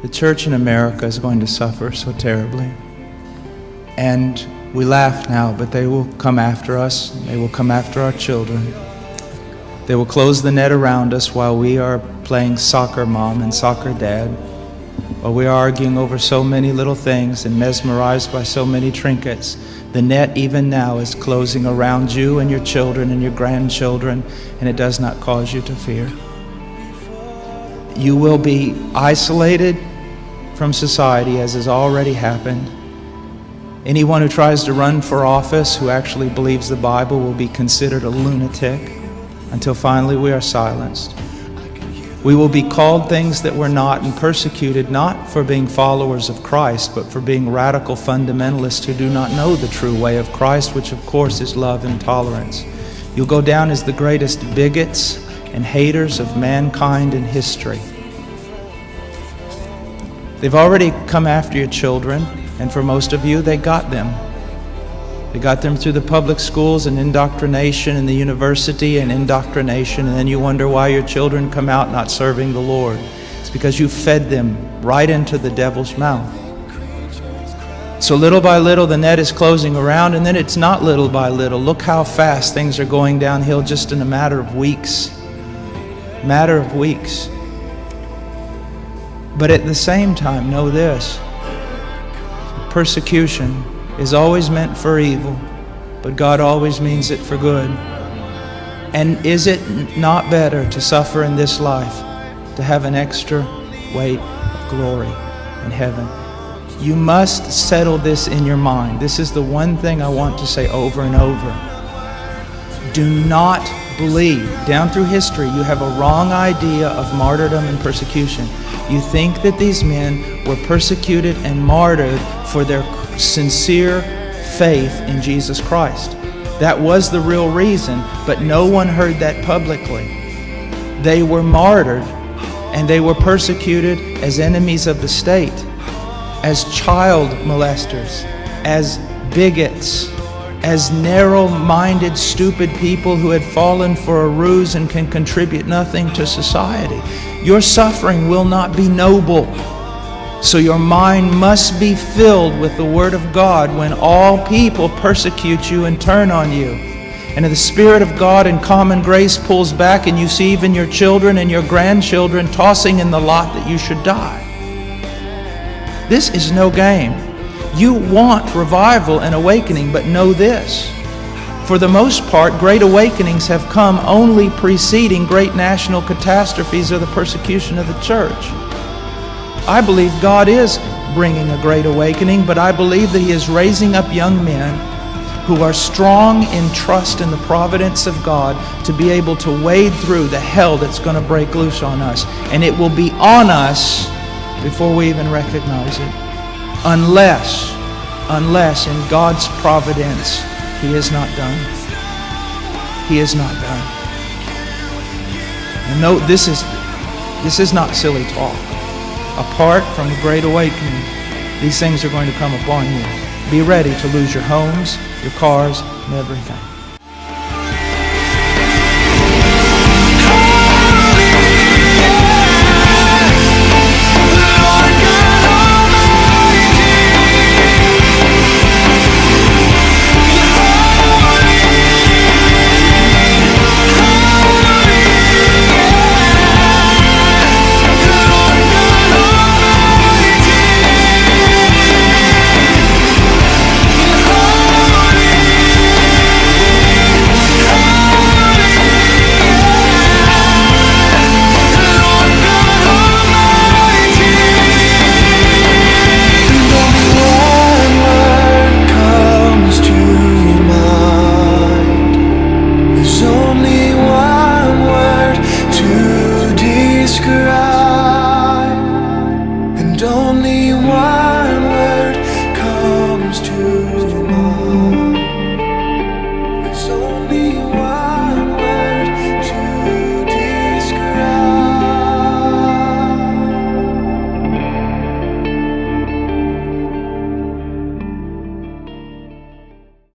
The church in America is going to suffer so terribly. And we laugh now, but they will come after us. They will come after our children. They will close the net around us while we are playing soccer mom and soccer dad, while we are arguing over so many little things and mesmerized by so many trinkets. The net even now is closing around you and your children and your grandchildren, and it does not cause you to fear. You will be isolated from society, as has already happened. Anyone who tries to run for office who actually believes the Bible will be considered a lunatic until finally we are silenced. We will be called things that we're not and persecuted not for being followers of Christ, but for being radical fundamentalists who do not know the true way of Christ, which of course is love and tolerance. You'll go down as the greatest bigots and haters of mankind in history. They've already come after your children, and for most of you, they got them. They got them through the public schools and indoctrination, and the university and indoctrination, and then you wonder why your children come out not serving the Lord. It's because you fed them right into the devil's mouth. So little by little, the net is closing around, and then it's not little by little. Look how fast things are going downhill just in a matter of weeks. Matter of weeks. But at the same time, know this. Persecution is always meant for evil, but God always means it for good. And is it not better to suffer in this life, to have an extra weight of glory in heaven? You must settle this in your mind. This is the one thing I want to say over and over. Do not believe. Down through history, you have a wrong idea of martyrdom and persecution. You think that these men were persecuted and martyred for their sincere faith in Jesus Christ. That was the real reason, but no one heard that publicly. They were martyred and they were persecuted as enemies of the state, as child molesters, as bigots, as narrow-minded, stupid people who had fallen for a ruse and can contribute nothing to society. Your suffering will not be noble. So your mind must be filled with the Word of God when all people persecute you and turn on you. And if the Spirit of God in common grace pulls back and you see even your children and your grandchildren tossing in the lot that you should die. This is no game. You want revival and awakening, but know this. For the most part, great awakenings have come only preceding great national catastrophes or the persecution of the church. I believe God is bringing a great awakening, but I believe that He is raising up young men who are strong in trust in the providence of God to be able to wade through the hell that's going to break loose on us. And it will be on us before we even recognize it. Unless in God's providence, He is not done. He is not done. And note, this is not silly talk. Apart from the great awakening, these things are going to come upon you. Be ready to lose your homes, your cars, and everything.